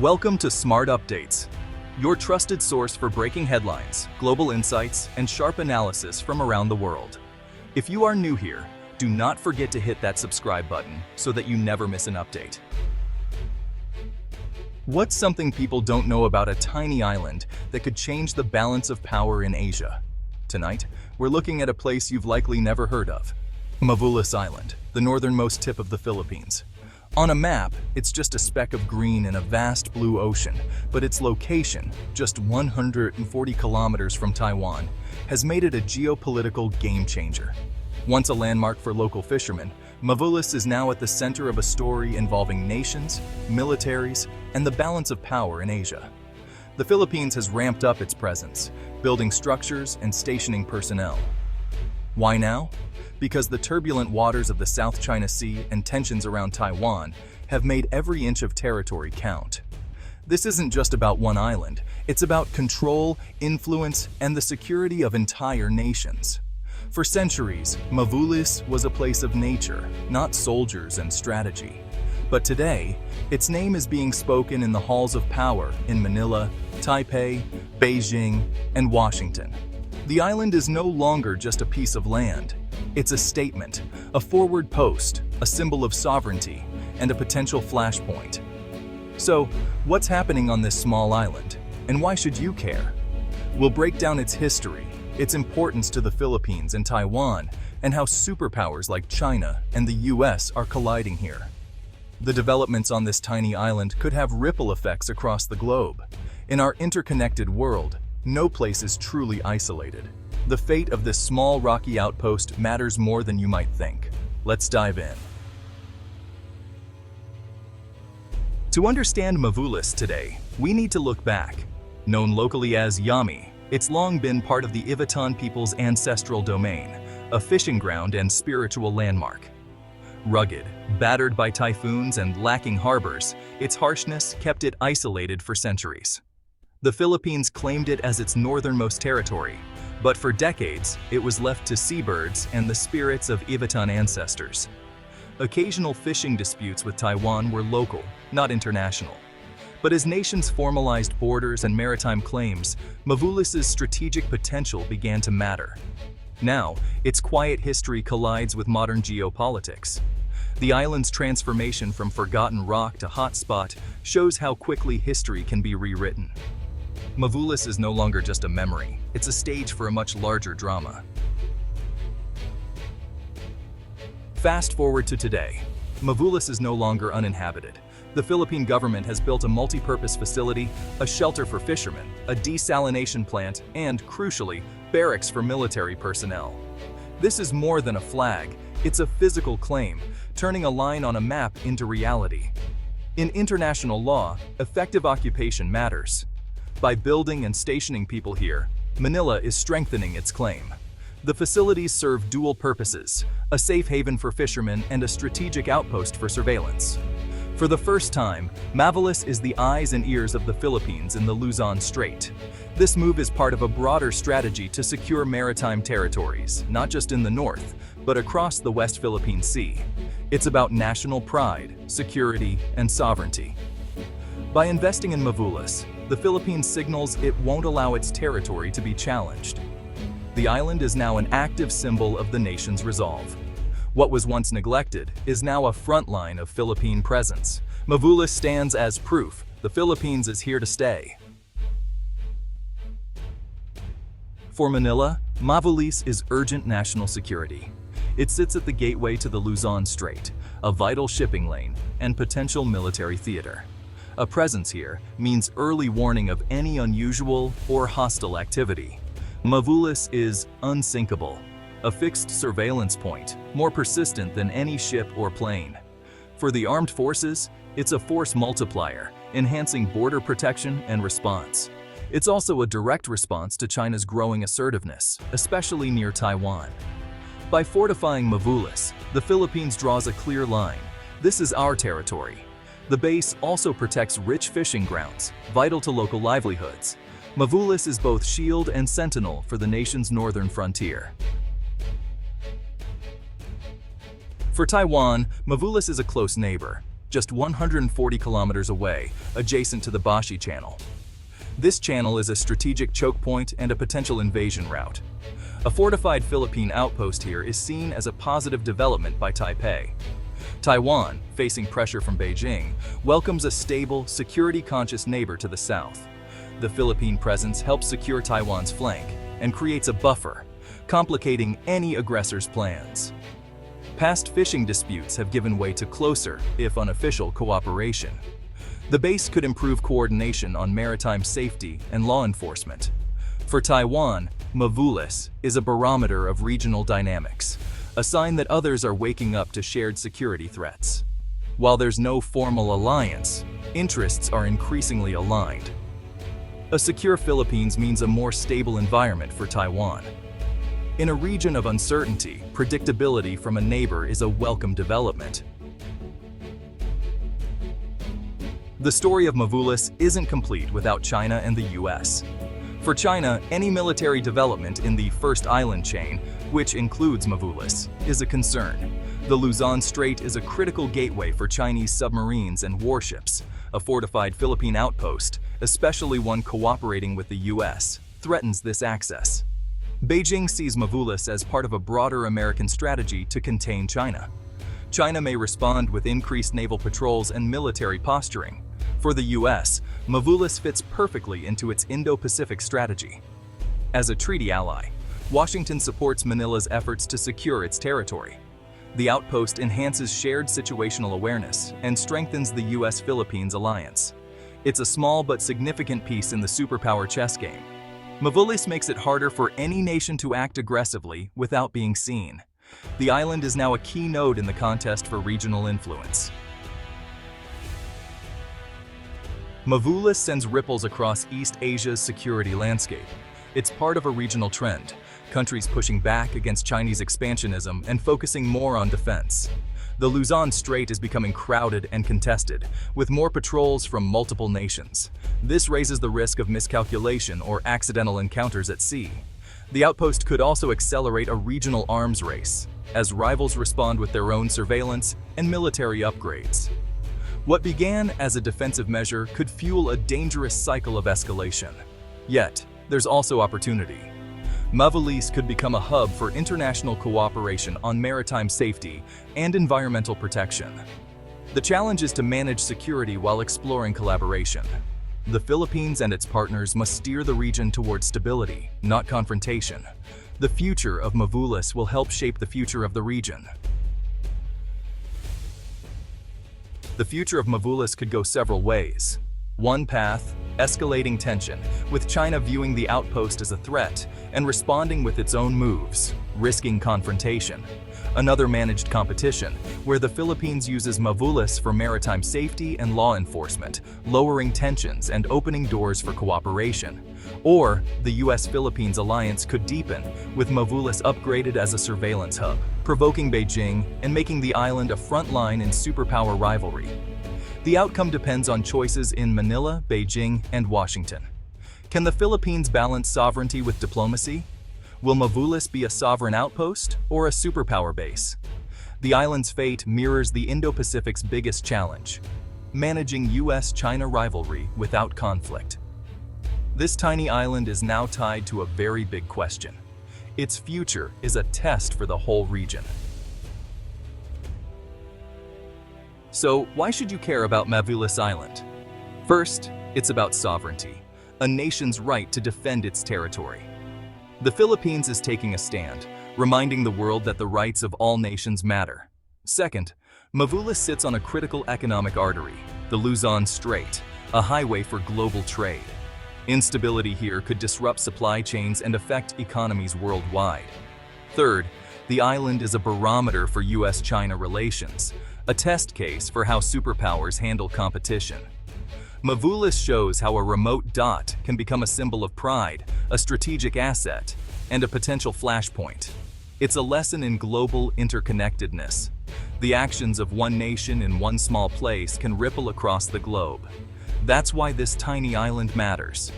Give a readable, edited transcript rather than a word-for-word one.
Welcome to Smart Updates, your trusted source for breaking headlines, global insights, and sharp analysis from around the world. If you are new here, do not forget to hit that subscribe button so that you never miss an update. What's something people don't know about a tiny island that could change the balance of power in Asia? Tonight, we're looking at a place you've likely never heard of, Mavulis Island, the northernmost tip of the Philippines. On a map, it's just a speck of green in a vast blue ocean, but its location, just 140 kilometers from Taiwan, has made it a geopolitical game changer. Once a landmark for local fishermen, Mavulis is now at the center of a story involving nations, militaries, and the balance of power in Asia. The Philippines has ramped up its presence, building structures and stationing personnel. Why now? Because the turbulent waters of the South China Sea and tensions around Taiwan have made every inch of territory count. This isn't just about one island, it's about control, influence, and the security of entire nations. For centuries, Mavulis was a place of nature, not soldiers and strategy. But today, its name is being spoken in the halls of power in Manila, Taipei, Beijing, and Washington. The island is no longer just a piece of land. It's a statement, a forward post, a symbol of sovereignty, and a potential flashpoint. So, what's happening on this small island, and why should you care? We'll break down its history, its importance to the Philippines and Taiwan, and how superpowers like China and the US are colliding here. The developments on this tiny island could have ripple effects across the globe. In our interconnected world, no place is truly isolated. The fate of this small rocky outpost matters more than you might think. Let's dive in. To understand Mavulis today, we need to look back. Known locally as Yami, it's long been part of the Ivatan people's ancestral domain, a fishing ground and spiritual landmark. Rugged, battered by typhoons and lacking harbors, its harshness kept it isolated for centuries. The Philippines claimed it as its northernmost territory, but for decades, it was left to seabirds and the spirits of Ivatan ancestors. Occasional fishing disputes with Taiwan were local, not international. But as nations formalized borders and maritime claims, Mavulis's strategic potential began to matter. Now, its quiet history collides with modern geopolitics. The island's transformation from forgotten rock to hotspot shows how quickly history can be rewritten. Mavulis is no longer just a memory, it's a stage for a much larger drama. Fast forward to today. Mavulis is no longer uninhabited. The Philippine government has built a multi-purpose facility, a shelter for fishermen, a desalination plant, and, crucially, barracks for military personnel. This is more than a flag, it's a physical claim, turning a line on a map into reality. In international law, effective occupation matters. By building and stationing people here, Manila is strengthening its claim. The facilities serve dual purposes, a safe haven for fishermen and a strategic outpost for surveillance. For the first time, Mavulis is the eyes and ears of the Philippines in the Taiwan Strait. This move is part of a broader strategy to secure maritime territories, not just in the north, but across the West Philippine Sea. It's about national pride, security, and sovereignty. By investing in Mavulis, the Philippines signals it won't allow its territory to be challenged. The island is now an active symbol of the nation's resolve. What was once neglected is now a front line of Philippine presence. Mavulis stands as proof the Philippines is here to stay. For Manila, Mavulis is urgent national security. It sits at the gateway to the Taiwan Strait, a vital shipping lane and potential military theater. A presence here means early warning of any unusual or hostile activity. Mavulis is unsinkable, a fixed surveillance point, more persistent than any ship or plane. For the armed forces, it's a force multiplier, enhancing border protection and response. It's also a direct response to China's growing assertiveness, especially near Taiwan. By fortifying Mavulis, the Philippines draws a clear line. This is our territory. The base also protects rich fishing grounds, vital to local livelihoods. Mavulis is both shield and sentinel for the nation's northern frontier. For Taiwan, Mavulis is a close neighbor. just 140 kilometers away, adjacent to the Bashi Channel. This channel is a strategic choke point and a potential invasion route. A fortified Philippine outpost here is seen as a positive development by Taipei. Taiwan, facing pressure from Beijing, welcomes a stable, security-conscious neighbor to the south. The Philippine presence helps secure Taiwan's flank and creates a buffer, complicating any aggressor's plans. Past fishing disputes have given way to closer, if unofficial, cooperation. The base could improve coordination on maritime safety and law enforcement. For Taiwan, Mavulis is a barometer of regional dynamics, a sign that others are waking up to shared security threats. While there's no formal alliance, interests are increasingly aligned. A secure Philippines means a more stable environment for Taiwan. In a region of uncertainty, predictability from a neighbor is a welcome development. The story of Mavulis isn't complete without China and the US. For China, any military development in the first island chain, which includes Mavulis, is a concern. The Taiwan Strait is a critical gateway for Chinese submarines and warships. A fortified Philippine outpost, especially one cooperating with the US, threatens this access. Beijing sees Mavulis as part of a broader American strategy to contain China. China may respond with increased naval patrols and military posturing. For the US, Mavulis fits perfectly into its Indo-Pacific strategy. As a treaty ally, Washington supports Manila's efforts to secure its territory. The outpost enhances shared situational awareness and strengthens the US-Philippines alliance. It's a small but significant piece in the superpower chess game. Mavulis makes it harder for any nation to act aggressively without being seen. The island is now a key node in the contest for regional influence. Mavulis sends ripples across East Asia's security landscape. It's part of a regional trend, countries pushing back against Chinese expansionism and focusing more on defense. The Taiwan Strait is becoming crowded and contested, with more patrols from multiple nations. This raises the risk of miscalculation or accidental encounters at sea. The outpost could also accelerate a regional arms race, as rivals respond with their own surveillance and military upgrades. What began as a defensive measure could fuel a dangerous cycle of escalation. Yet, there's also opportunity. Mavulis could become a hub for international cooperation on maritime safety and environmental protection. The challenge is to manage security while exploring collaboration. The Philippines and its partners must steer the region towards stability, not confrontation. The future of Mavulis will help shape the future of the region. The future of Mavulis could go several ways. One path, escalating tension, with China viewing the outpost as a threat and responding with its own moves, risking confrontation. Another, managed competition, where the Philippines uses Mavulis for maritime safety and law enforcement, lowering tensions and opening doors for cooperation. Or, the US-Philippines alliance could deepen, with Mavulis upgraded as a surveillance hub, provoking Beijing and making the island a front line in superpower rivalry. The outcome depends on choices in Manila, Beijing, and Washington. Can the Philippines balance sovereignty with diplomacy? Will Mavulis be a sovereign outpost or a superpower base? The island's fate mirrors the Indo-Pacific's biggest challenge: managing US-China rivalry without conflict. This tiny island is now tied to a very big question. Its future is a test for the whole region. So, why should you care about Mavulis Island? First, it's about sovereignty, a nation's right to defend its territory. The Philippines is taking a stand, reminding the world that the rights of all nations matter. Second, Mavulis sits on a critical economic artery, the Taiwan Strait, a highway for global trade. Instability here could disrupt supply chains and affect economies worldwide. Third, the island is a barometer for US-China relations, a test case for how superpowers handle competition. Mavulis shows how a remote dot can become a symbol of pride, a strategic asset, and a potential flashpoint. It's a lesson in global interconnectedness. The actions of one nation in one small place can ripple across the globe. That's why this tiny island matters.